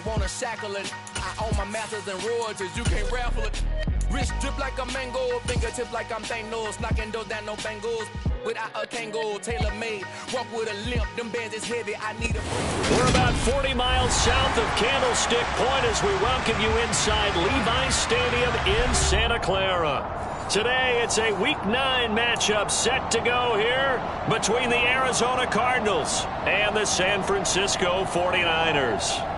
wanna shackle it. I own my masters and royalties, you can't raffle it. Wrist drip like a mango, fingertip like I'm Thanos. Knocking those down, no bangles. Without a Kango, tailor-made. Walk with a limp, them bands is heavy, I need a... We're about 40 miles south of Candlestick Point as we welcome you inside Levi's Stadium in Santa Clara. Today, it's a Week 9 matchup set to go here between the Arizona Cardinals and the San Francisco 49ers.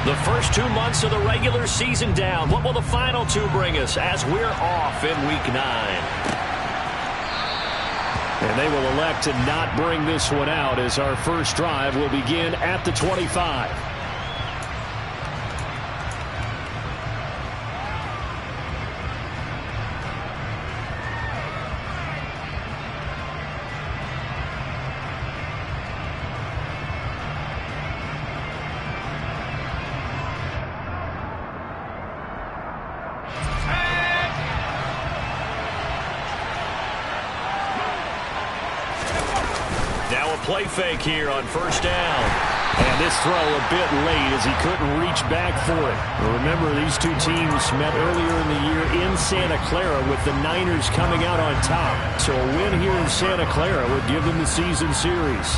The first 2 months of the regular season down. What will the final 2 bring us as we're off in Week 9? And they will elect to not bring this one out as our first drive will begin at the 25. Play fake here on first down. And this throw a bit late as he couldn't reach back for it. Remember, these two teams met earlier in the year in Santa Clara with the Niners coming out on top. So a win here in Santa Clara would give them the season series.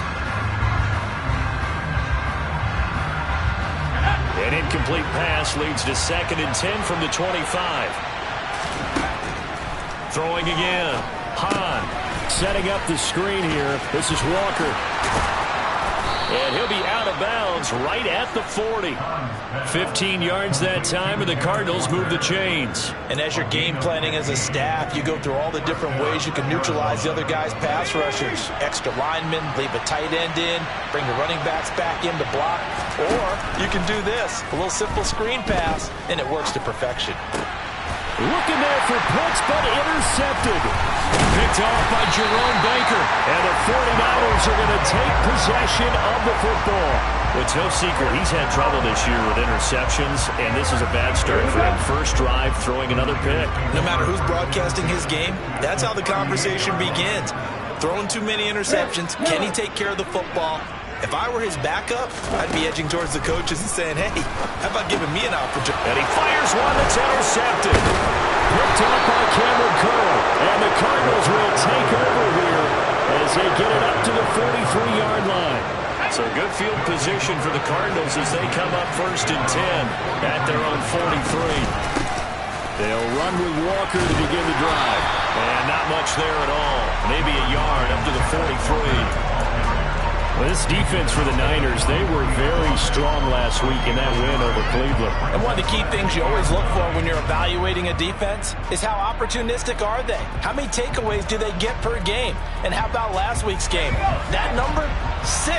An incomplete pass leads to 2nd and 10 from the 25. Throwing again. Hahn. Setting up the screen here. This is Walker. And he'll be out of bounds right at the 40. 15 yards that time, and the Cardinals move the chains. And as you're game planning as a staff, you go through all the different ways you can neutralize the other guy's pass rushers. Extra linemen, leave a tight end in, bring the running backs back in to block. Or you can do this, a little simple screen pass, and it works to perfection. Looking there for Pitts, but intercepted. Picked off by Jerome Baker. And the 49ers are going to take possession of the football. It's no secret he's had trouble this year with interceptions, and this is a bad start for him. First drive, throwing another pick. No matter who's broadcasting his game, that's how the conversation begins. Throwing too many interceptions, can he take care of the football? If I were his backup, I'd be edging towards the coaches and saying, hey, how about giving me an opportunity? And he fires one that's intercepted. Picked off by Cameron Curl. And the Cardinals will take over here as they get it up to the 43-yard line. So good field position for the Cardinals as they come up 1st and 10 at their own 43. They'll run with Walker to begin the drive. And not much there at all. Maybe a yard up to the 43. Well, this defense for the Niners, they were very strong last week in that win over Cleveland. And one of the key things you always look for when you're evaluating a defense is how opportunistic are they? How many takeaways do they get per game? And how about last week's game? That number, 6.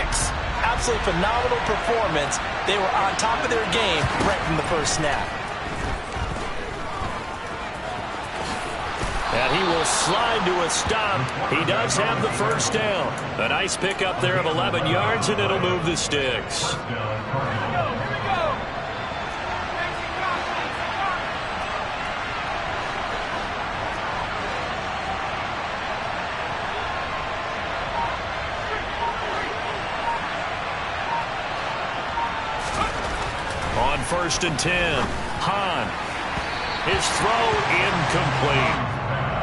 Absolutely phenomenal performance. They were on top of their game right from the first snap. And he will slide to a stop. He does have the first down. A nice pickup there of 11 yards, and it'll move the sticks. On 1st and 10, Hahn. His throw incomplete.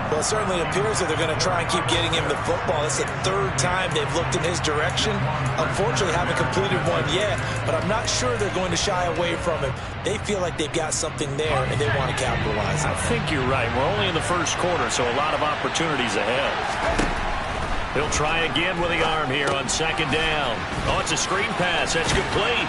Well, it certainly appears that they're going to try and keep getting him the football. It's the 3rd time they've looked in his direction. Unfortunately, haven't completed one yet, but I'm not sure they're going to shy away from him. They feel like they've got something there, and they want to capitalize on it. I think you're right. We're only in the first quarter, so a lot of opportunities ahead. He'll try again with the arm here on 2nd down. Oh, it's a screen pass. That's complete.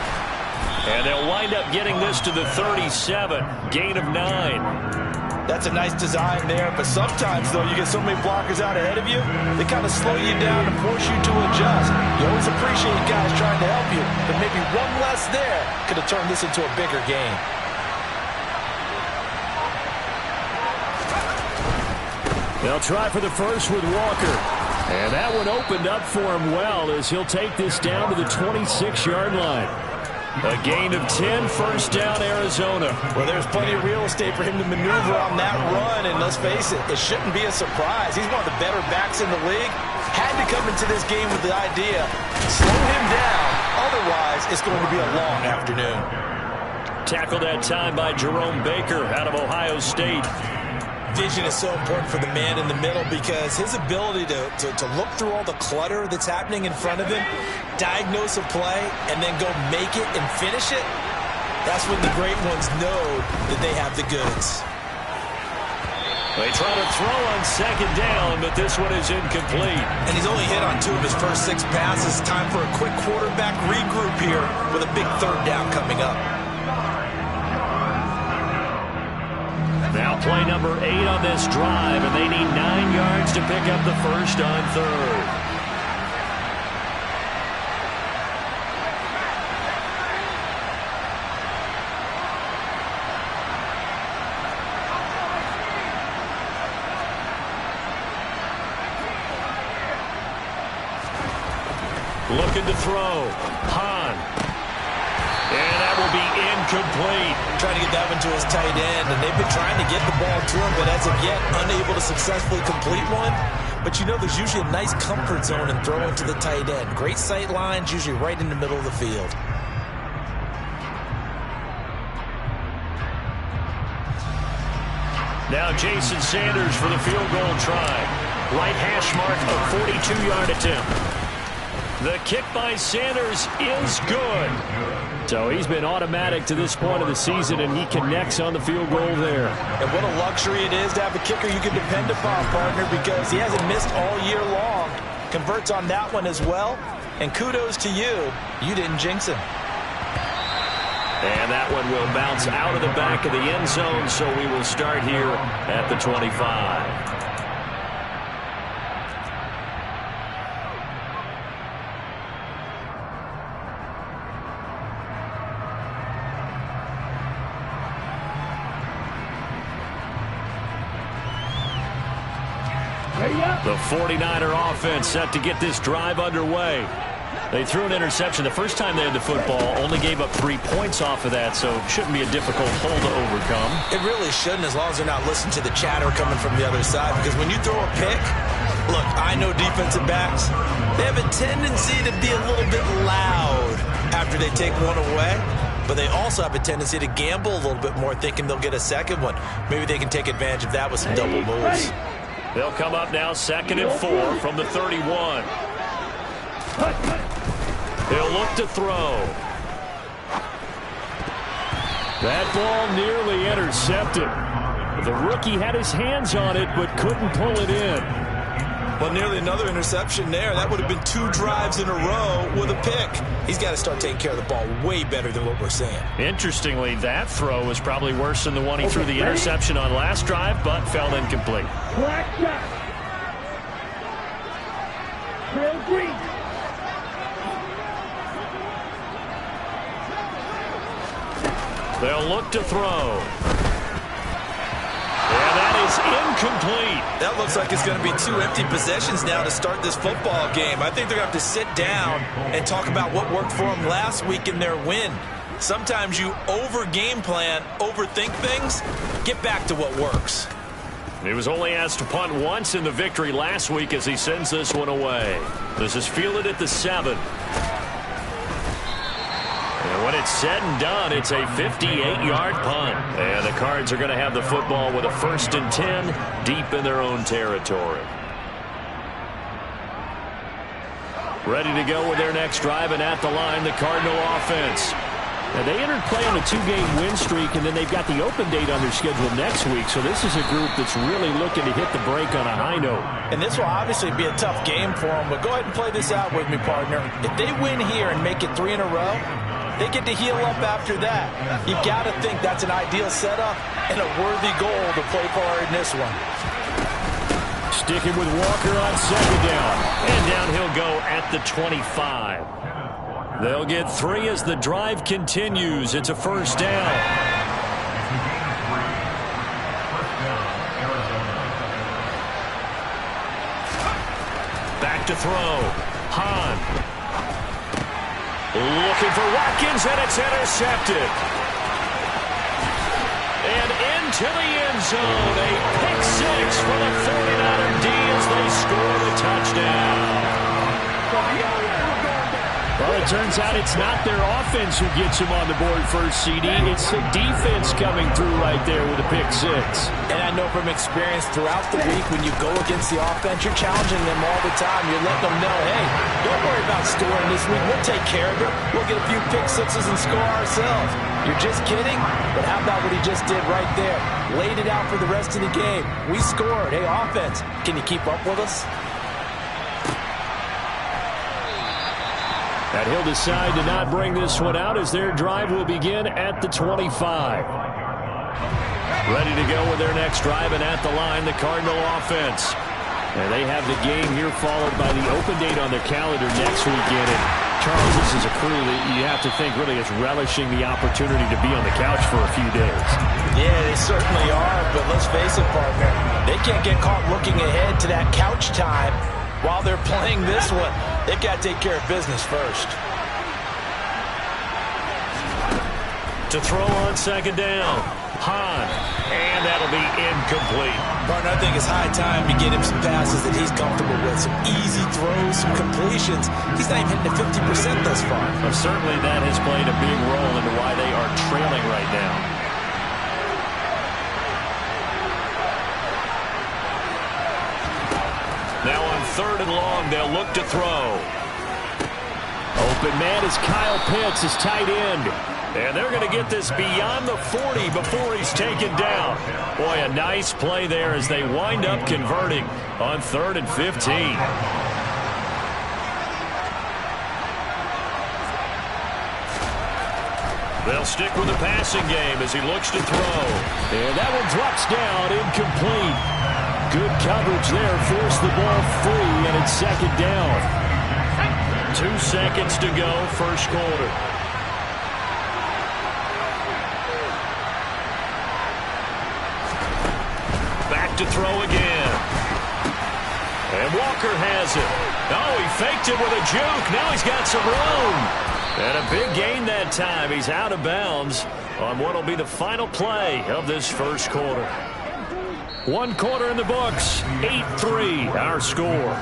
And they'll wind up getting this to the 37. Gain of 9. That's a nice design there, but sometimes, though, you get so many blockers out ahead of you, they kind of slow you down and force you to adjust. You always appreciate guys trying to help you, but maybe one less there could have turned this into a bigger game. They'll try for the first with Walker. And that one opened up for him well as he'll take this down to the 26-yard line. A gain of 10, first down, Arizona. Well, there's plenty of real estate for him to maneuver on that run, and let's face it, it shouldn't be a surprise. He's one of the better backs in the league. Had to come into this game with the idea, slow him down, otherwise it's going to be a long afternoon. Tackled that time by Jerome Baker out of Ohio State. Vision is so important for the man in the middle because his ability to look through all the clutter that's happening in front of him, diagnose a play, and then go make it and finish it, that's when the great ones know that they have the goods. They try to throw on second down, but this one is incomplete. And he's only hit on 2 of his first 6 passes. Time for a quick quarterback regroup here with a big third down coming up. Now play number 8 on this drive, and they need 9 yards to pick up the first on third. Looking to throw. Hahn. And that will be incomplete. Trying to get that one to his tight end, and they've been trying to get the ball to him, but as of yet, unable to successfully complete one. But you know there's usually a nice comfort zone in throwing to the tight end. Great sight lines, usually right in the middle of the field. Now Jason Sanders for the field goal try. Right hash mark, a 42-yard attempt. The kick by Sanders is good. So he's been automatic to this point of the season, and he connects on the field goal there. And what a luxury it is to have a kicker you can depend upon, partner, because he hasn't missed all year long. Converts on that one as well. And kudos to you. You didn't jinx him. And that one will bounce out of the back of the end zone, so we will start here at the 25. The 49er offense set to get this drive underway. They threw an interception the first time they had the football, only gave up 3 points off of that, so it shouldn't be a difficult hole to overcome. It really shouldn't, as long as they're not listening to the chatter coming from the other side, because when you throw a pick, look, I know defensive backs, they have a tendency to be a little bit loud after they take one away, but they also have a tendency to gamble a little bit more, thinking they'll get a second one. Maybe they can take advantage of that with some double moves. They'll come up now 2nd and 4 from the 31. He'll look to throw. That ball nearly intercepted. The rookie had his hands on it but couldn't pull it in. Well, nearly another interception there. That would have been 2 drives in a row with a pick. He's got to start taking care of the ball way better than what we're seeing. Interestingly, that throw was probably worse than the one he threw the interception on last drive, but fell incomplete. They'll look to throw. And that is incomplete. That looks like it's going to be 2 empty possessions now to start this football game. I think they're going to have to sit down and talk about what worked for them last week in their win. Sometimes you over-game plan, overthink things. Get back to what works. He was only asked to punt once in the victory last week as he sends this one away. This is fielded at the 7. And when it's said and done, it's a 58-yard punt. And the Cards are going to have the football with a 1st and 10 deep in their own territory. Ready to go with their next drive, and at the line, the Cardinal offense. Now, they entered play on a 2-game win streak, and then they've got the open date on their schedule next week. So this is a group that's really looking to hit the break on a high note. And this will obviously be a tough game for them, but go ahead and play this out with me, partner. If they win here and make it 3 in a row, they get to heal up after that. You've got to think that's an ideal setup and a worthy goal to play for in this one. Sticking with Walker on 2nd down. And down he'll go at the 25. They'll get 3 as the drive continues. It's a 1st down. Back to throw. Hahn. Looking for Watkins, and it's intercepted. And into the end zone, a pick six for the 49er D as they score the touchdown. Well, it turns out it's not their offense who gets him on the board first, CD. It's the defense coming through right there with a pick six. And I know from experience throughout the week, when you go against the offense, you're challenging them all the time. You're letting them know, hey, don't worry about scoring this week. We'll take care of it. We'll get a few pick sixes and score ourselves. You're just kidding? But how about what he just did right there? Laid it out for the rest of the game. We scored. Hey, offense, can you keep up with us? And he'll decide to not bring this one out as their drive will begin at the 25. Ready to go with their next drive, and at the line, the Cardinal offense. And they have the game here followed by the open date on their calendar next weekend. And Charles, this is a crew that you have to think really is relishing the opportunity to be on the couch for a few days. Yeah, they certainly are, but let's face it, partner. They can't get caught looking ahead to that couch time while they're playing this one. They've got to take care of business first. To throw on second down, Hahn, and that'll be incomplete. Partner, I think it's high time to get him some passes that he's comfortable with, some easy throws, some completions. He's not even hitting the 50% thus far. Well, certainly that has played a big role into why they are trailing right now. Now on third and long, they'll look to throw. Open man is Kyle Pitts, his tight end. And they're going to get this beyond the 40 before he's taken down. Boy, a nice play there as they wind up converting on 3rd and 15. They'll stick with the passing game as he looks to throw. And that one drops down, incomplete. Good coverage there, forced the ball free, and it's second down. 2 seconds to go, first quarter. Back to throw again. And Walker has it. Oh, he faked it with a juke. Now he's got some room. And a big gain that time. He's out of bounds on what will be the final play of this first quarter. 1 quarter in the books. 8-3, our score.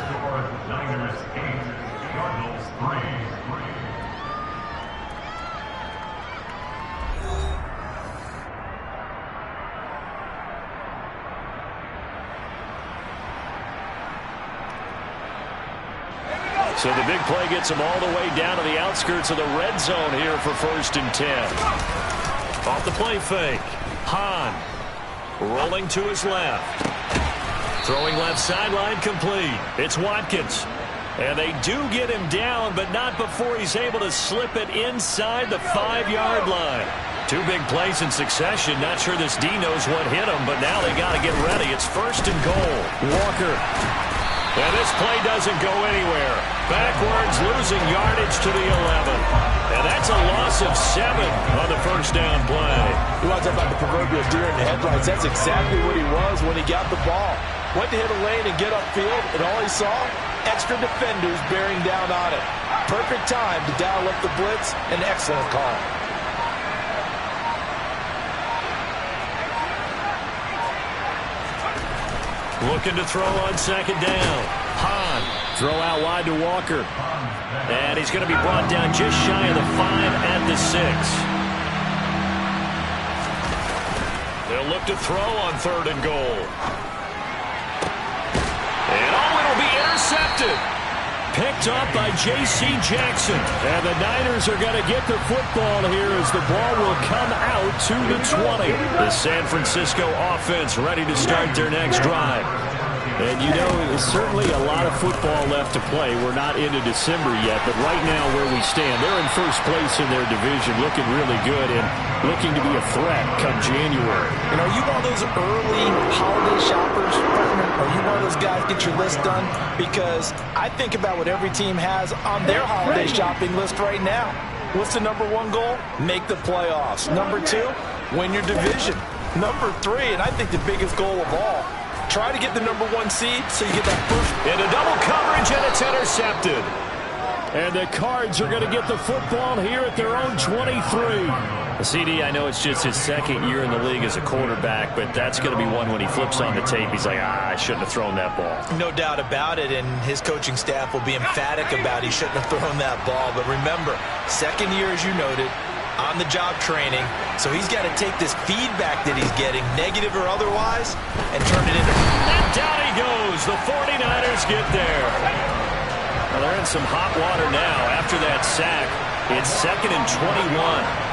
So the big play gets him all the way down to the outskirts of the red zone here for 1st and 10. Off the play fake. Hahn rolling to his left. Throwing left sideline complete. It's Watkins. And they do get him down, but not before he's able to slip it inside the 5-yard line. 2 big plays in succession. Not sure this D knows what hit him, but now they got to get ready. It's 1st and goal. Walker. And this play doesn't go anywhere. Backwards, losing yardage to the 11. And that's a loss of 7 on the first down play. You want to talk about the proverbial deer in the headlights? That's exactly what he was when he got the ball. Went to hit a lane and get upfield, and all he saw, extra defenders bearing down on it. Perfect time to dial up the blitz. An excellent call. Looking to throw on second down. Hahn, throw out wide to Walker. And he's going to be brought down just shy of the 5 at the 6. They'll look to throw on 3rd and goal. And it'll be intercepted. Picked up by J.C. Jackson. And the Niners are going to get the football here as the ball will come out to the 20. The San Francisco offense ready to start their next drive. And you know, there's certainly a lot of football left to play. We're not into December yet, but right now where we stand, they're in first place in their division, looking really good and looking to be a threat come January. And are you one of those early holiday shoppers, partner? Are you one of those guys get your list done? Because I think about what every team has on their holiday shopping list right now. What's the number 1 goal? Make the playoffs. Number 2, win your division. Number 3, and I think the biggest goal of all, try to get the number 1 seed so you get that first. Into double coverage, and it's intercepted. And the Cards are going to get the football here at their own 23. CD, I know it's just his second year in the league as a quarterback, but that's going to be one when he flips on the tape. He's like, I shouldn't have thrown that ball. No doubt about it, and his coaching staff will be emphatic about he shouldn't have thrown that ball. But remember, second year, as you noted, on-the-job training, so he's got to take this feedback that he's getting, negative or otherwise, and turn it into... And down he goes. The 49ers get there. Well, they're in some hot water now after that sack. It's 2nd and 21.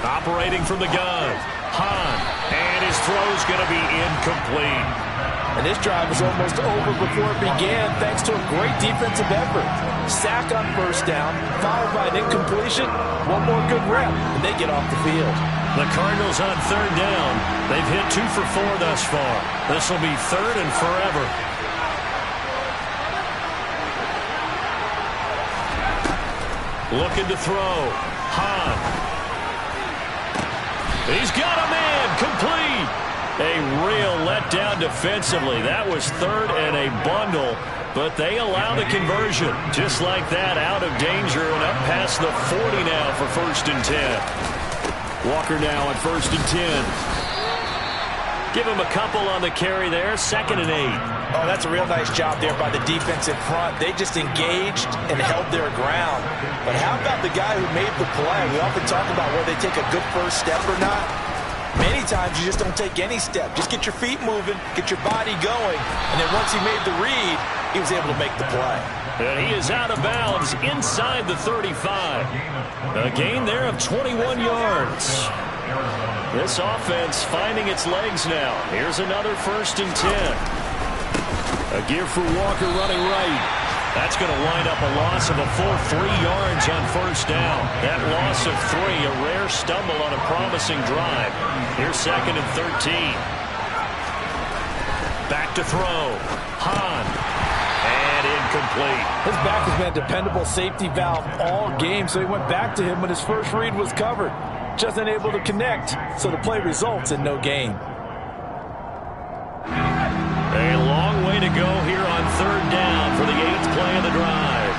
Operating from the gun, Hahn, and his throw's going to be incomplete. And this drive was almost over before it began thanks to a great defensive effort. Sack on first down, followed by an incompletion, one more good rep, and they get off the field. The Cardinals on 3rd down. They've hit 2 for 4 thus far. This will be 3rd and forever. Looking to throw, Hahn. He's got a man, complete. A real letdown defensively. That was 3rd and a bundle, but they allow the conversion. Just like that, out of danger and up past the 40 now for 1st and 10. Walker now at 1st and 10. Give him a couple on the carry there, 2nd and 8. Oh, that's a real nice job there by the defensive front. They just engaged and held their ground. But how about the guy who made the play? We often talk about whether they take a good first step or not. Many times you just don't take any step. Just get your feet moving, get your body going, and then once he made the read, he was able to make the play. And he is out of bounds inside the 35. A gain there of 21 yards. This offense finding its legs now. Here's another 1st and 10. A give for Walker running right. That's going to wind up a loss of a full 3 yards on 1st down. That loss of 3, a rare stumble on a promising drive. Here's 2nd and 13. Back to throw. Hahn. And incomplete. His back has been a dependable safety valve all game, so he went back to him when his first read was covered. Just unable to connect, so the play results in no gain. A long way to go here on 3rd down for the 8th play of the drive.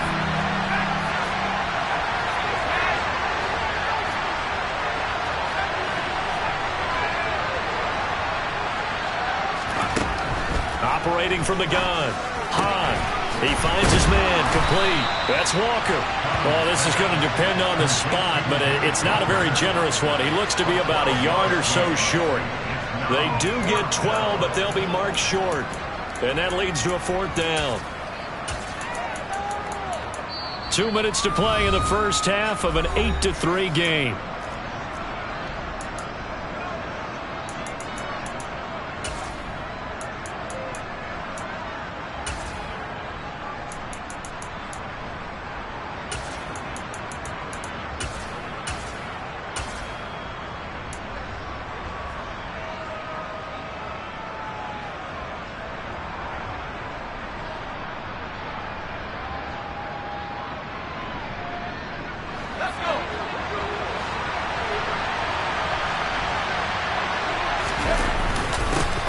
Operating from the gun, Hahn. He finds his man, complete. That's Walker. Well, this is going to depend on the spot, but it's not a very generous one. He looks to be about a yard or so short. They do get 12, but they'll be marked short. And that leads to a 4th down. 2 minutes to play in the first half of an 8-3 game.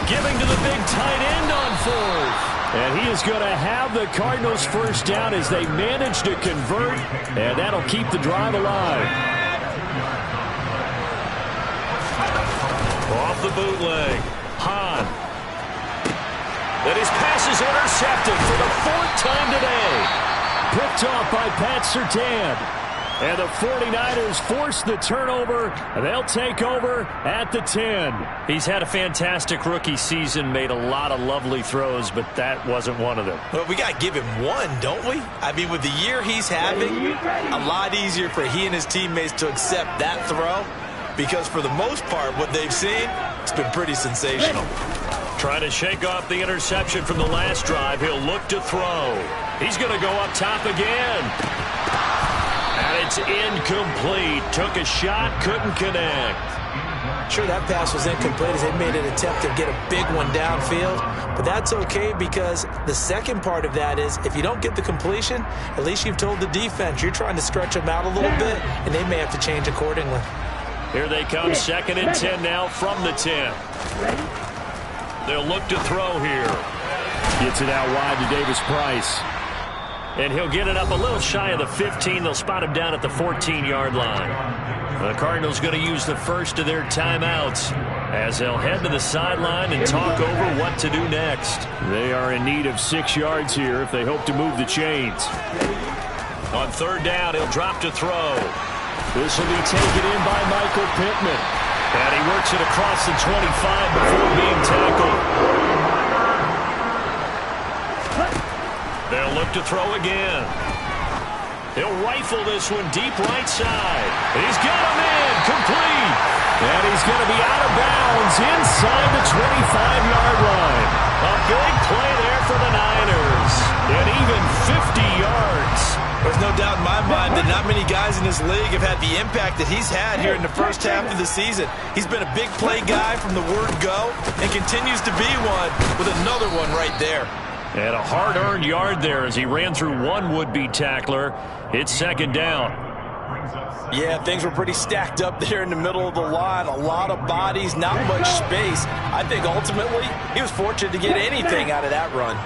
Giving to the big tight end on 4th. And he is going to have the Cardinals' 1st down as they manage to convert, and that'll keep the drive alive. Off the bootleg, Hahn. And his pass is intercepted for the 4th time today. Picked off by Pat Surtain. And the 49ers force the turnover. They'll take over at the 10. He's had a fantastic rookie season, made a lot of lovely throws, but that wasn't one of them. Well, we got to give him one, don't we? I mean, with the year he's having, a lot easier for he and his teammates to accept that throw because for the most part, what they've seen, it's been pretty sensational. Trying to shake off the interception from the last drive. He'll look to throw. He's going to go up top again. And it's incomplete. Took a shot, couldn't connect. Sure, that pass was incomplete as they made an attempt to get a big one downfield. But that's okay because the second part of that is if you don't get the completion, at least you've told the defense you're trying to stretch them out a little bit, and they may have to change accordingly. Here they come, 2nd and 10 now from the 10. They'll look to throw here. Gets it out wide to Davis Price. And he'll get it up a little shy of the 15. They'll spot him down at the 14-yard line. The Cardinals going to use the first of their timeouts as they'll head to the sideline and talk over what to do next. They are in need of 6 yards here if they hope to move the chains. On 3rd down, he'll drop to throw. This will be taken in by Michael Pittman. And he works it across the 25 before being tackled. They'll look to throw again. He'll rifle this one deep right side. He's got him in, complete. And he's going to be out of bounds inside the 25-yard line. A big play there for the Niners. And even 50 yards. There's no doubt in my mind that not many guys in this league have had the impact that he's had here in the first half of the season. He's been a big play guy from the word go and continues to be one with another one right there. And a hard-earned yard there as he ran through one would-be tackler. It's 2nd down. Yeah, things were pretty stacked up there in the middle of the line. A lot of bodies, not much space. I think ultimately he was fortunate to get anything out of that run.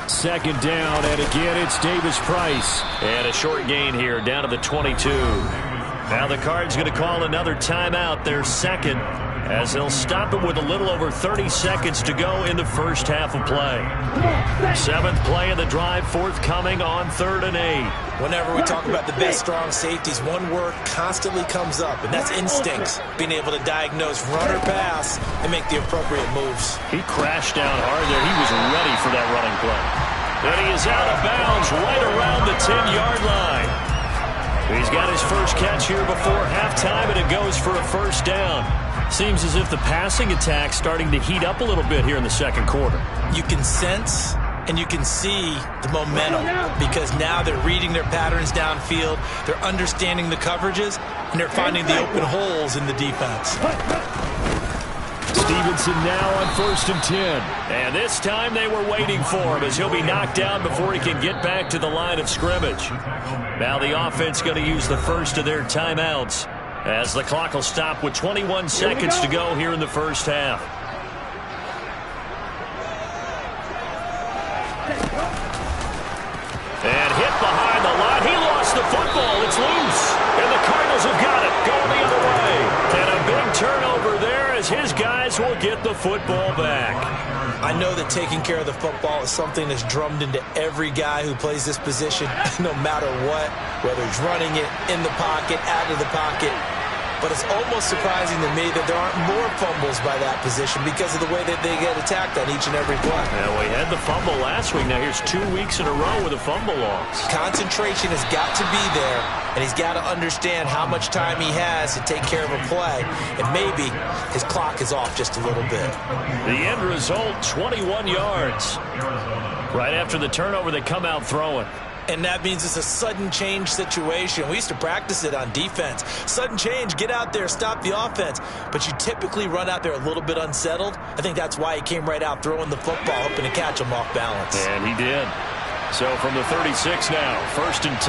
2nd down, and again it's Davis Price. And a short gain here down to the 22. Now the Cards going to call another timeout, their 2nd, as they'll stop it with a little over 30 seconds to go in the first half of play. 7th play of the drive forthcoming on 3rd and 8. Whenever we talk about the best strong safeties, one word constantly comes up, and that's instincts. Being able to diagnose run or pass and make the appropriate moves. He crashed down hard there. He was ready for that running play. And he is out of bounds right around the 10-yard line. He's got his first catch here before halftime, and it goes for a 1st down. Seems as if the passing attack's starting to heat up a little bit here in the 2nd quarter. You can sense and you can see the momentum because now they're reading their patterns downfield, they're understanding the coverages, and they're finding the open holes in the defense. Stevenson now on 1st and 10. And this time they were waiting for him as he'll be knocked down before he can get back to the line of scrimmage. Now the offense going to use the first of their timeouts as the clock will stop with 21 seconds to go here in the first half. And hit behind the line. He lost the football. It's loose. And the Cardinals have got it. Going the other way. And a big turnover there as his guys will get the football back. I know that taking care of the football is something that's drummed into every guy who plays this position, no matter what, whether he's running it, in the pocket, out of the pocket. But it's almost surprising to me that there aren't more fumbles by that position because of the way that they get attacked on each and every play. Yeah, we had the fumble last week. Now here's 2 weeks in a row with a fumble loss. Concentration has got to be there, and he's got to understand how much time he has to take care of a play, and maybe his clock is off just a little bit. The end result, 21 yards. Right after the turnover, they come out throwing. And that means it's a sudden change situation. We used to practice it on defense. Sudden change, get out there, stop the offense. But you typically run out there a little bit unsettled. I think that's why he came right out throwing the football, hoping to catch him off balance. And he did. So from the 36 now, 1st and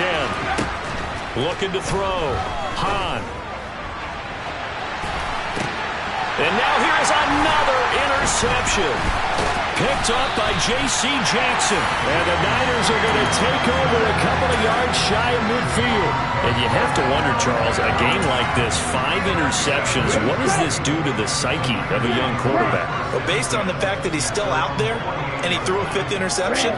10. Looking to throw. Hahn. And now here's another interception. Picked up by J.C. Jackson. And the Niners are going to take over a couple of yards shy of midfield. And you have to wonder, Charles, a game like this, 5 interceptions, what does this do to the psyche of a young quarterback? Well, based on the fact that he's still out there and he threw a 5th interception,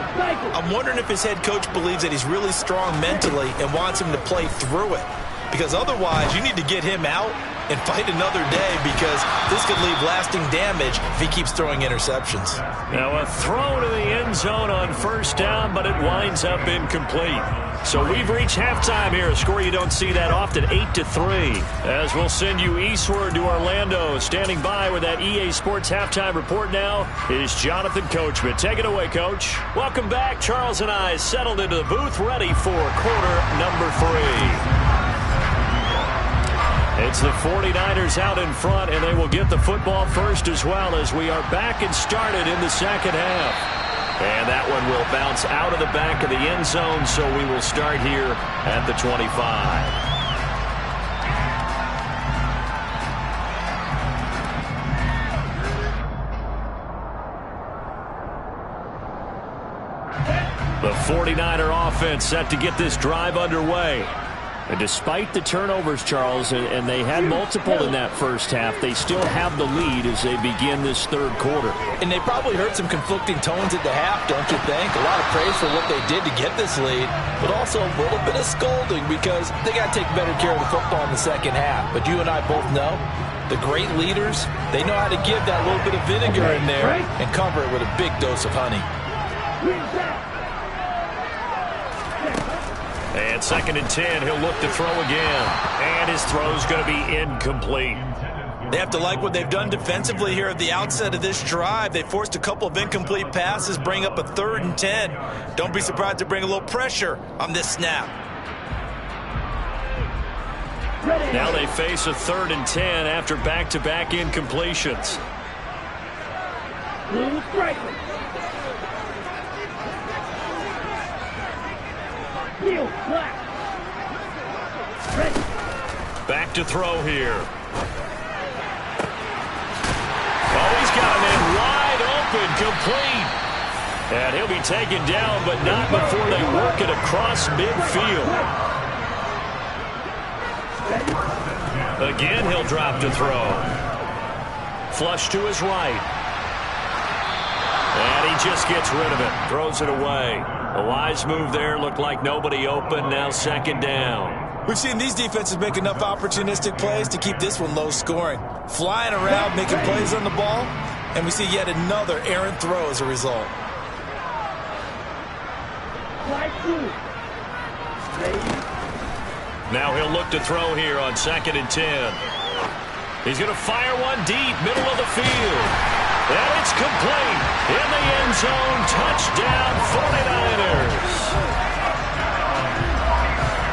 I'm wondering if his head coach believes that he's really strong mentally and wants him to play through it. Because otherwise, you need to get him out and fight another day because this could leave lasting damage if he keeps throwing interceptions. Now a throw to the end zone on 1st down, but it winds up incomplete. So we've reached halftime here, a score you don't see that often, 8-3. As we'll send you eastward to Orlando. Standing by with that EA Sports halftime report now is Jonathan Coachman. Take it away, Coach. Welcome back. Charles and I settled into the booth, ready for quarter number 3. It's the 49ers out in front, and they will get the football first as well as we are back and started in the 2nd half. And that one will bounce out of the back of the end zone, so we will start here at the 25. 49er offense set to get this drive underway. And despite the turnovers, Charles, and they had multiple in that first half, they still have the lead as they begin this third quarter. And they probably heard some conflicting tones at the half, don't you think? A lot of praise for what they did to get this lead, but also a little bit of scolding because they got to take better care of the football in the second half. But you and I both know the great leaders, they know how to give that little bit of vinegar in there and cover it with a big dose of honey. And 2nd and 10, he'll look to throw again. And his throw's going to be incomplete. They have to like what they've done defensively here at the outset of this drive. They forced a couple of incomplete passes, bring up a 3rd and 10. Don't be surprised to bring a little pressure on this snap. Now they face a 3rd and 10 after back-to-back incompletions. Back to throw here. Oh, he's got him in wide open, complete. And he'll be taken down, but not before they work it across midfield. Again, he'll drop to throw. Flush to his right. And he just gets rid of it. Throws it away. A wise move there. Looked like nobody open. Now 2nd down. We've seen these defenses make enough opportunistic plays to keep this one low scoring. Flying around, making plays on the ball. And we see yet another errant throw as a result. Now he'll look to throw here on 2nd and 10. He's going to fire one deep, middle of the field. And it's complete. In the end zone, touchdown 49ers.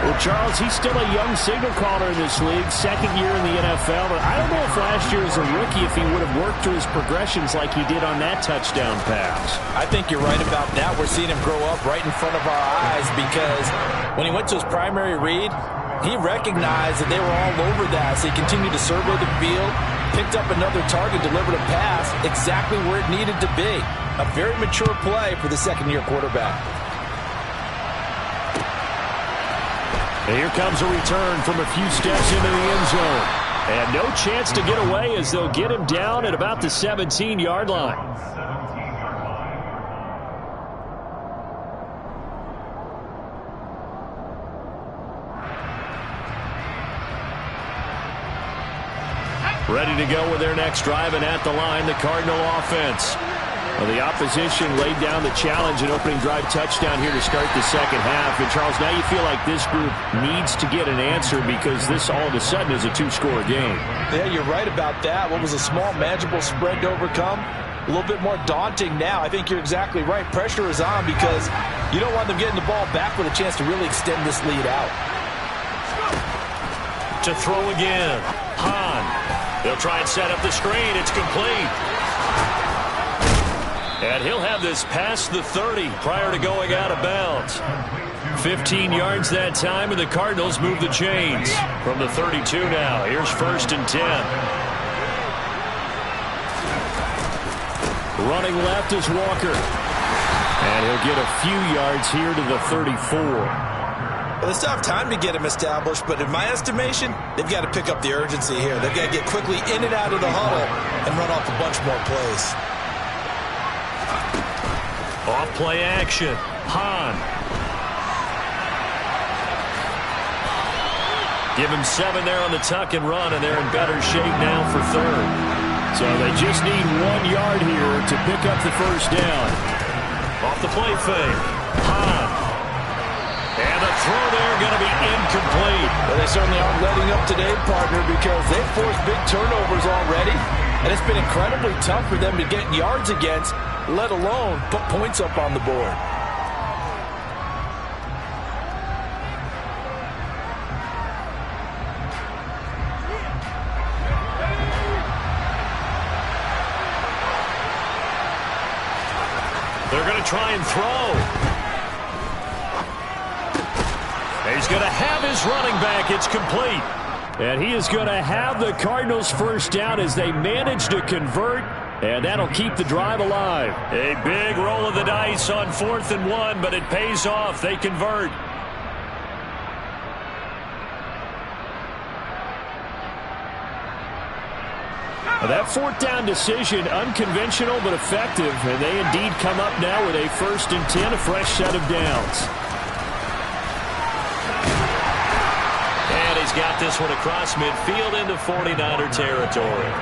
Well, Charles, he's still a young signal caller in this league, 2nd year in the NFL. But I don't know if last year as a rookie, if he would have worked through his progressions like he did on that touchdown pass. I think you're right about that. We're seeing him grow up right in front of our eyes because when he went to his primary read, he recognized that they were all over that. So he continued to survey the field, picked up another target, delivered a pass exactly where it needed to be. A very mature play for the 2nd-year quarterback. And here comes a return from a few steps into the end zone. And no chance to get away as they'll get him down at about the 17-yard line. Ready to go with their next drive, and at the line, the Cardinal offense. Well, the opposition laid down the challenge and opening drive touchdown here to start the second half. And, Charles, now you feel like this group needs to get an answer because this all of a sudden is a 2-score game. Yeah, you're right about that. What was a small, manageable spread to overcome? A little bit more daunting now. I think you're exactly right. Pressure is on because you don't want them getting the ball back with a chance to really extend this lead out. To throw again. Hahn. They'll try and set up the screen. It's complete. And he'll have this past the 30 prior to going out of bounds. 15 yards that time, and the Cardinals move the chains. From the 32 now, here's 1st and 10. Running left is Walker. And he'll get a few yards here to the 34. Well, they still have time to get him established, but in my estimation, they've got to pick up the urgency here. They've got to get quickly in and out of the huddle and run off a bunch more plays. Off play action. Hahn. Give him 7 there on the tuck and run, and they're in better shape now for 3rd. So they just need 1 yard here to pick up the first down. Off the play fake. Hahn. And the throw there going to be incomplete. Well, they certainly aren't letting up today, partner, because they've forced big turnovers already, and it's been incredibly tough for them to get yards against, let alone put points up on the board. They're going to try and throw. He's going to have his running back. It's complete. And he is going to have the Cardinals first down as they manage to convert And that'll keep the drive alive. A big roll of the dice on 4th and 1, but it pays off. They convert. That 4th down decision, unconventional but effective, and they indeed come up now with a 1st and 10, a fresh set of downs. And he's got this one across midfield into 49er territory.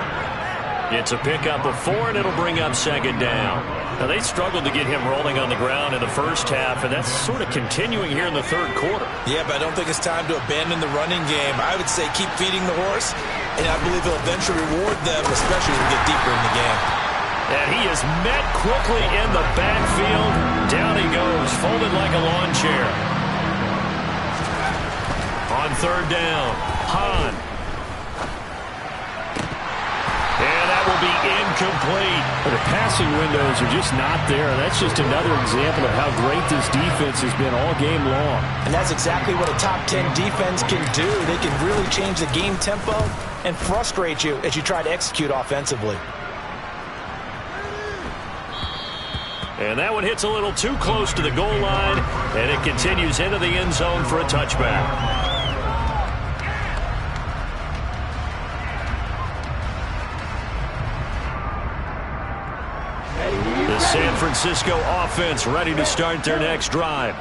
It's a pickup of 4, and it'll bring up 2nd down. Now, they struggled to get him rolling on the ground in the first half, and that's sort of continuing here in the 3rd quarter. Yeah, but I don't think it's time to abandon the running game. I would say keep feeding the horse, and I believe he'll eventually reward them, especially as we get deeper in the game. And he is met quickly in the backfield. Down he goes, folded like a lawn chair. On 3rd down, Hahn. And that will be incomplete. The passing windows are just not there. That's just another example of how great this defense has been all game long. And that's exactly what a top 10 defense can do. They can really change the game tempo and frustrate you as you try to execute offensively. And that one hits a little too close to the goal line, and it continues into the end zone for a touchback. San Francisco offense ready to start their next drive.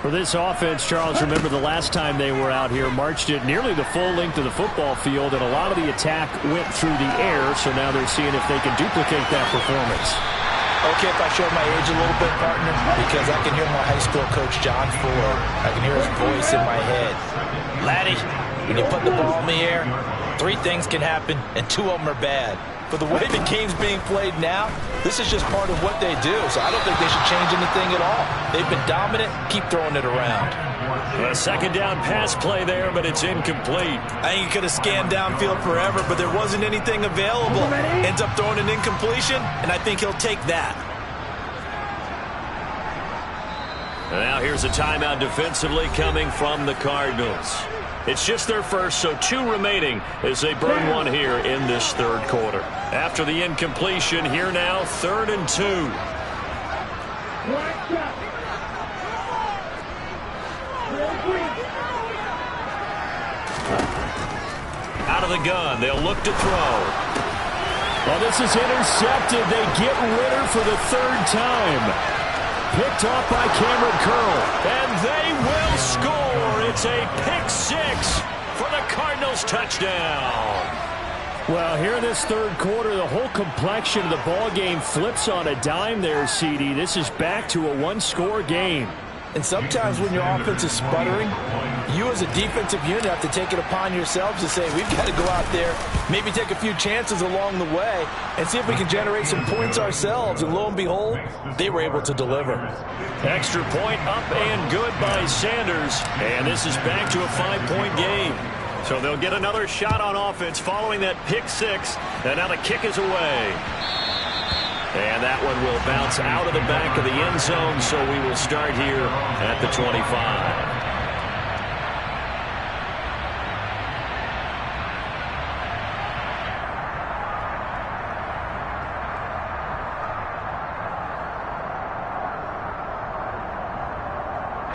For this offense, Charles, remember the last time they were out here, marched it nearly the full length of the football field, and a lot of the attack went through the air, so now they're seeing if they can duplicate that performance. Okay, if I show my age a little bit, partner, because I can hear my high school coach, John Ford. I can hear his voice in my head. Laddie, when you put the ball in the air, 3 things can happen, and 2 of them are bad. For the way the game's being played now, this is just part of what they do, so I don't think they should change anything at all. They've been dominant. Keep throwing it around. A 2nd down pass play there, but it's incomplete. I think he could have scanned downfield forever, but there wasn't anything available. Ends up throwing an incompletion, and I think he'll take that. And now here's a timeout defensively coming from the Cardinals. It's just their first, so 2 remaining as they burn 1 here in this 3rd quarter. After the incompletion, here now, 3rd and 2. Out of the gun, they'll look to throw. Well, this is intercepted. They get Ritter for the 3rd time. Picked off by Cameron Curl. And they will score. It's a pick-6 for the Cardinals touchdown. Well, here in this 3rd quarter, the whole complexion of the ball game flips on a dime there, CD. This is back to a 1-score game. And sometimes when your offense is sputtering, you as a defensive unit have to take it upon yourselves to say, we've got to go out there, maybe take a few chances along the way, and see if we can generate some points ourselves. And lo and behold, they were able to deliver. Extra point up and good by Sanders. And this is back to a 5-point game. So they'll get another shot on offense following that pick-6. And now the kick is away. And that one will bounce out of the back of the end zone, so we will start here at the 25.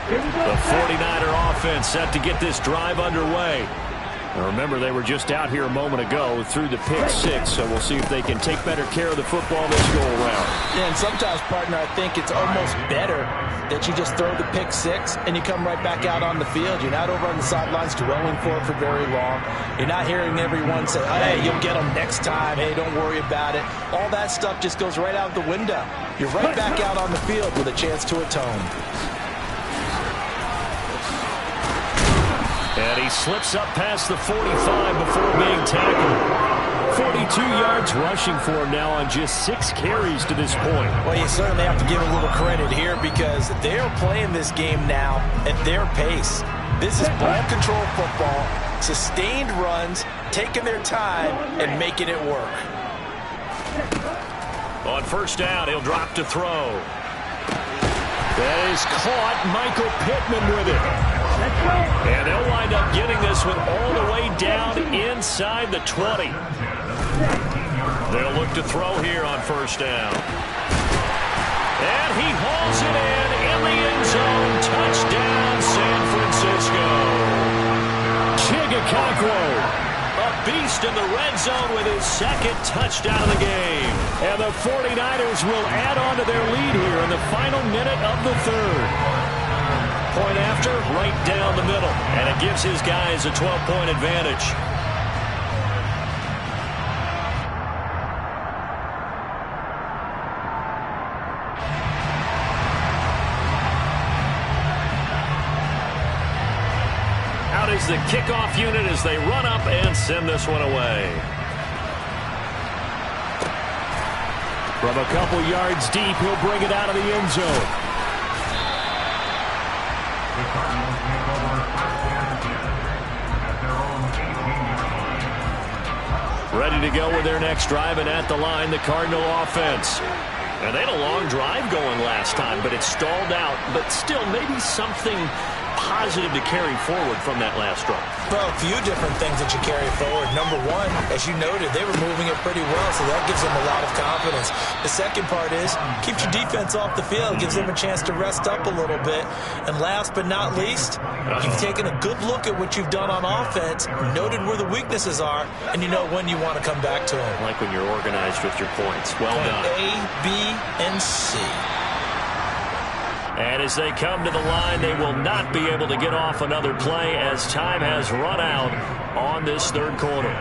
The 49er offense set to get this drive underway. Now remember, they were just out here a moment ago through the pick-6, so we'll see if they can take better care of the football this go-around. Yeah, and sometimes, partner, I think it's almost better that you just throw the pick-6 and you come right back out on the field. You're not over on the sidelines dwelling for it for very long. You're not hearing everyone say, hey, you'll get them next time. Hey, don't worry about it. All that stuff just goes right out the window. You're right back out on the field with a chance to atone. And he slips up past the 45 before being tackled. 42 yards rushing for him now on just 6 carries to this point. Well, you certainly have to give him a little credit here because they're playing this game now at their pace. This is ball control football, sustained runs, taking their time, and making it work. On 1st down, he'll drop to throw. That is caught. Michael Pittman with it. And they'll wind up getting this one all the way down inside the 20. They'll look to throw here on first down. And he hauls it in the end zone. Touchdown, San Francisco. Chigakakwo, a beast in the red zone with his second touchdown of the game. And the 49ers will add on to their lead here in the final minute of the third. Point after, right down the middle. And it gives his guys a 12-point advantage. Out is the kickoff unit as they run up and send this one away. From a couple yards deep, he'll bring it out of the end zone. Ready to go with their next drive, and at the line, the Cardinal offense. And they had a long drive going last time, but it stalled out. But still, maybe something positive to carry forward from that last drive. Well, a few different things that you carry forward. Number one, as you noted, they were moving it pretty well, so that gives them a lot of confidence. The second part is, keeps your defense off the field, gives them a chance to rest up a little bit. And last but not least, you've taken a good look at what you've done on offense, noted where the weaknesses are, and you know when you want to come back to them. I like when you're organized with your points. Well done. A, B, and C. And as they come to the line, they will not be able to get off another play as time has run out on this third quarter.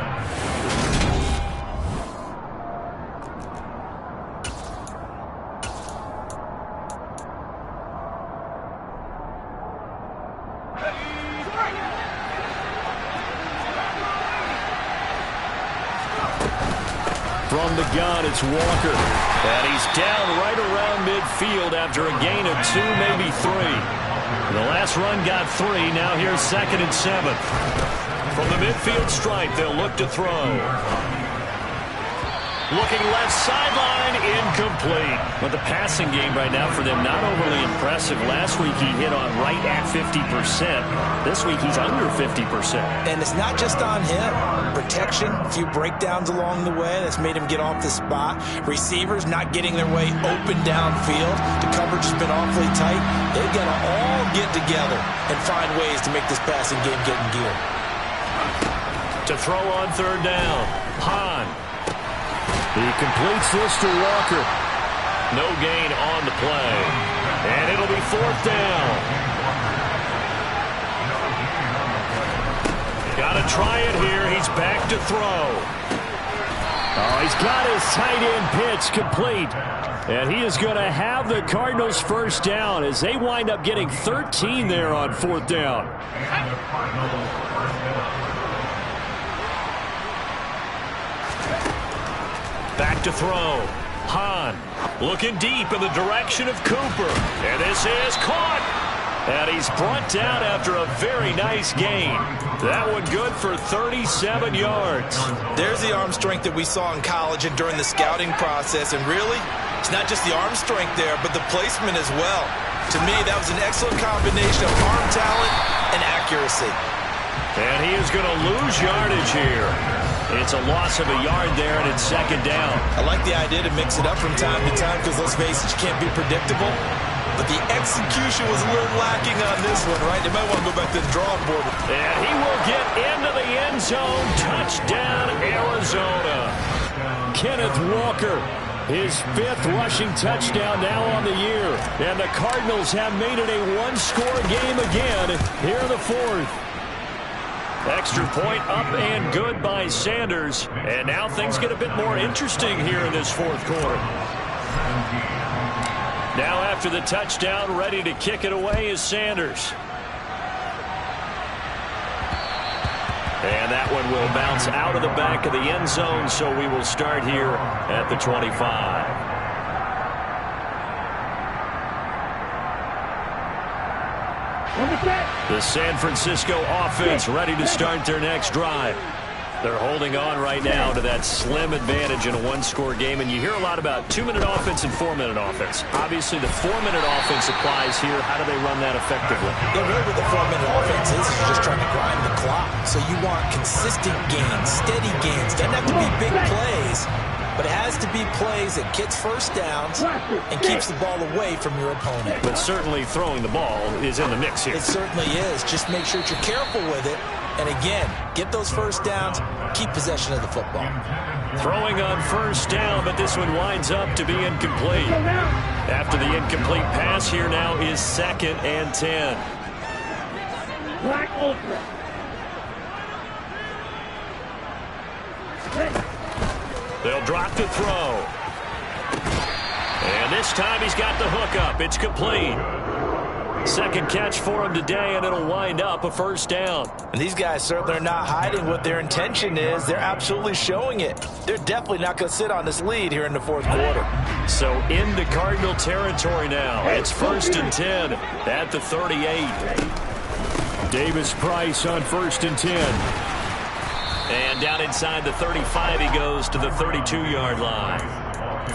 From the gun, it's Walker. And he's down right around midfield after a gain of 2, maybe 3. The last run got 3. Now here's 2nd and 7. From the midfield stripe, they'll look to throw. Looking left sideline, incomplete. But the passing game right now for them, not overly impressive. Last week he hit on right at 50%. This week he's under 50%. And it's not just on him. Protection, a few breakdowns along the way that's made him get off the spot. Receivers not getting their way open downfield. The coverage has been awfully tight. They've got to all get together and find ways to make this passing game get in gear. To throw on third down, Hahn. He completes this to Walker. No gain on the play. And it'll be 4th down. Got to try it here. He's back to throw. Oh, he's got his tight end pitch complete. And he is going to have the Cardinals first down as they wind up getting 13 there on 4th down. Back to throw. Hahn looking deep in the direction of Cooper. And this is caught. And he's brought down after a very nice gain. That one good for 37 yards. There's the arm strength that we saw in college and during the scouting process. And really, it's not just the arm strength there, but the placement as well. To me, that was an excellent combination of arm talent and accuracy. And he is going to lose yardage here. It's a loss of a yard there, and it's 2nd down. I like the idea to mix it up from time to time because, let's face it, you can't be predictable. But the execution was a little lacking on this one, right? They might want to go back to the drawing board. And he will get into the end zone. Touchdown, Arizona. Kenneth Walker, his 5th rushing touchdown now on the year. And the Cardinals have made it a one-score game again here in the 4th. Extra point up and good by Sanders. And now things get a bit more interesting here in this 4th quarter. Now after the touchdown, ready to kick it away is Sanders. And that one will bounce out of the back of the end zone, so we will start here at the 25. The San Francisco offense ready to start their next drive. They're holding on right now to that slim advantage in a one-score game, and you hear a lot about 2-minute offense and 4-minute offense. Obviously, the 4-minute offense applies here. How do they run that effectively? Yeah, really what the 4-minute offense is just trying to grind the clock. So you want consistent gains, steady gains. Doesn't have to be big plays, but it has to be plays that gets first downs and keeps the ball away from your opponent. But certainly throwing the ball is in the mix here. It certainly is. Just make sure that you're careful with it. And again, get those first downs, keep possession of the football. Throwing on first down, but this one winds up to be incomplete. After the incomplete pass, here now is 2nd and 10. Black Ultra. They'll drop to throw. And this time he's got the hook up. It's complete. Second catch for him today, and it'll wind up a first down. And these guys certainly are not hiding what their intention is. They're absolutely showing it. They're definitely not going to sit on this lead here in the fourth quarter. So into Cardinal territory now. It's 1st and 10 at the 38. Davis Price on 1st and 10. And down inside the 35, he goes to the 32-yard line.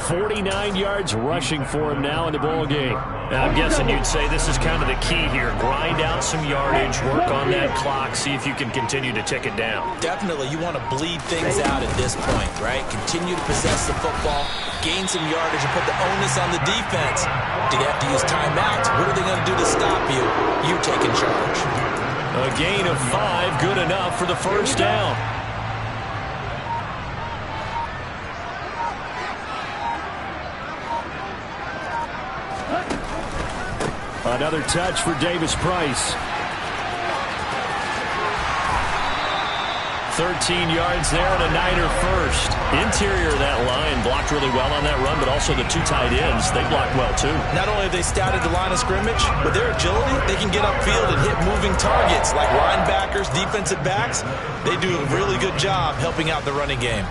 49 yards rushing for him now in the ball game. Now, I'm guessing you'd say this is kind of the key here. Grind out some yardage, work on that clock, see if you can continue to tick it down. Definitely, you want to bleed things out at this point, right? Continue to possess the football, gain some yardage, and put the onus on the defense. Do you have to use timeouts? What are they going to do to stop you? You taking charge. A gain of 5, good enough for the first down. Another touch for Davis Price. 13 yards there and a Niner first. Interior of that line blocked really well on that run, but also the 2 tight ends, they blocked well too. Not only have they scouted the line of scrimmage, but their agility, they can get upfield and hit moving targets like linebackers, defensive backs. They do a really good job helping out the running game.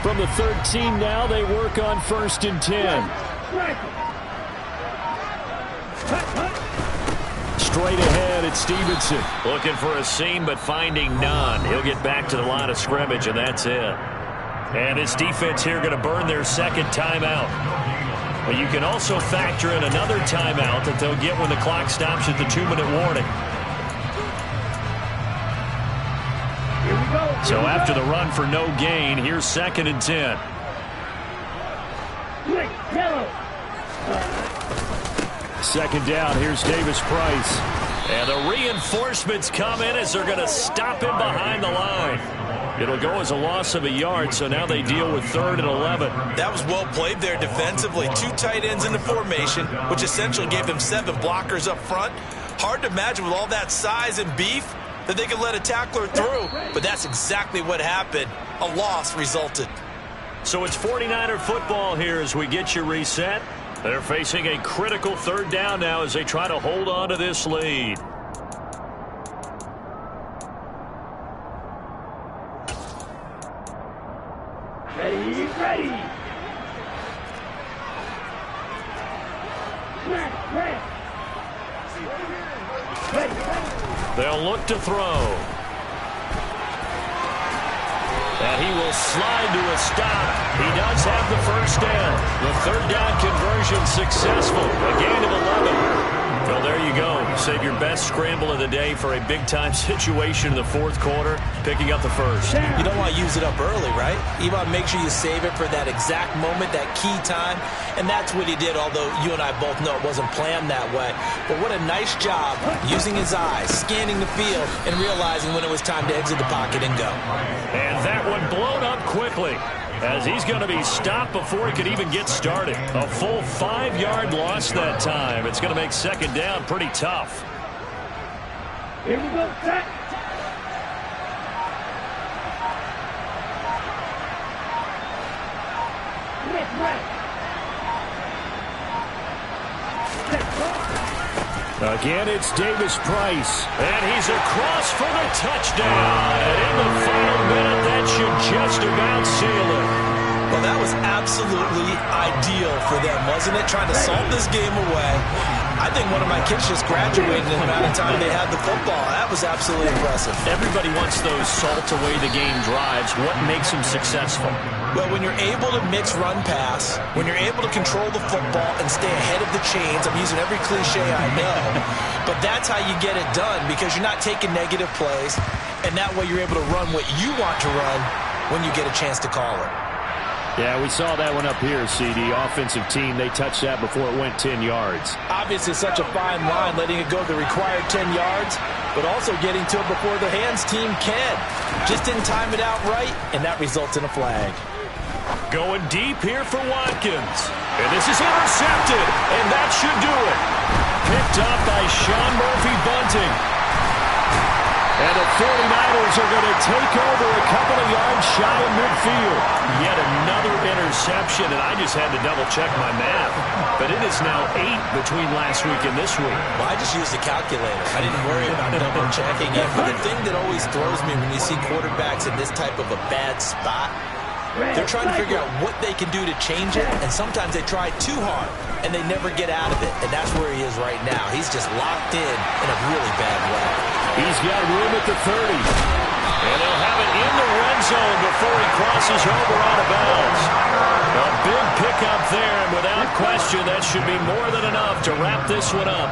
From the 13 now, they work on 1st and 10. Straight ahead, it's Stevenson. Looking for a seam, but finding none. He'll get back to the line of scrimmage, and that's it. And this defense here going to burn their second timeout. But you can also factor in another timeout that they'll get when the clock stops at the 2-minute warning. So after the run for no gain, here's 2nd and 10. Second down, here's Davis Price. And the reinforcements come in as they're going to stop him behind the line. It'll go as a loss of a yard, so now they deal with 3rd and 11. That was well played there defensively. 2 tight ends in the formation, which essentially gave them 7 blockers up front. Hard to imagine with all that size and beef that they could let a tackler through, but that's exactly what happened. A loss resulted. So it's 49er football here as we get you reset. They're facing a critical 3rd down now as they try to hold on to this lead. Ready. They'll look to throw. And he will slide to a stop. He does have the first down. The 3rd down conversion successful. A gain of 11. Well, there you go. Save your best scramble of the day for a big-time situation in the 4th quarter, picking up the first. You don't want to use it up early, right? You want to make sure you save it for that exact moment, that key time. And that's what he did, although you and I both know it wasn't planned that way. But what a nice job using his eyes, scanning the field, and realizing when it was time to exit the pocket and go. And that one blown up quickly, as he's going to be stopped before he could even get started. A full 5-yard loss that time. It's going to make 2nd down pretty tough. Here we go, set. Again, it's Davis Price. And he's across for the touchdown. And in the final minute, that should just about seal it. Well, that was absolutely ideal for them, wasn't it? Trying to salt this game away. I think one of my kids just graduated in the amount of time they had the football. That was absolutely impressive. Everybody wants those salt-away-the-game drives. What makes them successful? Well, when you're able to mix run-pass, when you're able to control the football and stay ahead of the chains, I'm using every cliche I know, but that's how you get it done because you're not taking negative plays, and that way you're able to run what you want to run when you get a chance to call it. Yeah, we saw that one up here, CD. Offensive team, they touched that before it went 10 yards. Obviously, such a fine line, letting it go the required 10 yards, but also getting to it before the hands team can. Just didn't time it out right, and that results in a flag. Going deep here for Watkins. And this is intercepted, and that should do it. Picked up by Sean Murphy-Bunting. And the 49ers are going to take over a couple of yards shy of midfield. Yet another interception, and I just had to double-check my math. But it is now 8 between last week and this week. Well, I just used a calculator. I didn't worry about double-checking it. But the thing that always throws me when you see quarterbacks in this type of a bad spot, they're trying to figure out what they can do to change it, and sometimes they try too hard, and they never get out of it. And that's where he is right now. He's just locked in a really bad way. He's got room at the 30. And they'll have it in the red zone before he crosses over out of bounds. A big pickup there, and without question, that should be more than enough to wrap this one up.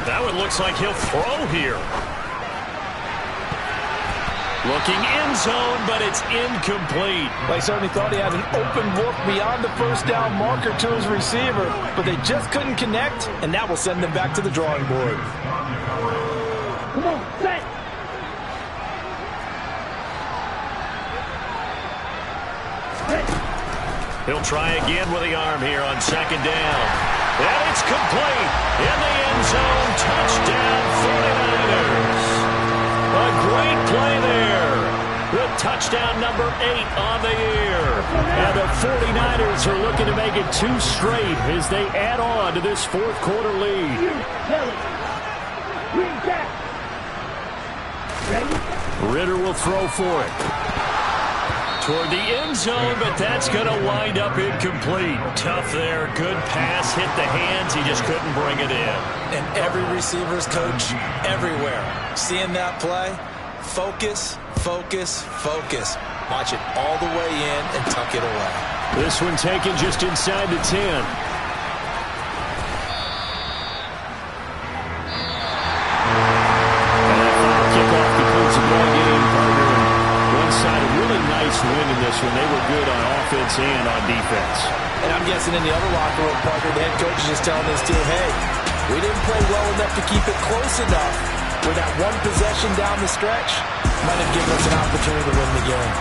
That one looks like he'll throw here. Looking end zone, but it's incomplete. Well, he certainly thought he had an open look beyond the first down marker to his receiver, but they just couldn't connect, and that will send them back to the drawing board. Come on, set. He'll try again with the arm here on second down. And it's complete. In the end zone, touchdown 49ers. A great play there. With touchdown number 8 on the year. And the 49ers are looking to make it 2 straight as they add on to this fourth quarter lead. Ritter will throw for it. Toward the end zone, but that's going to wind up incomplete. Tough there. Good pass. Hit the hands. He just couldn't bring it in. And every receiver's coach everywhere. Seeing that play, focus, focus, focus. Watch it all the way in and tuck it away. This one taken just inside the 10. Kickoff concludes the ball game, partner. One side, a really nice win in this one. They were good on offense and on defense. And I'm guessing in the other locker room, Parker, the head coach is just telling his team, hey, we didn't play well enough to keep it close enough where that one possession down the stretch might have given us an opportunity to win the game.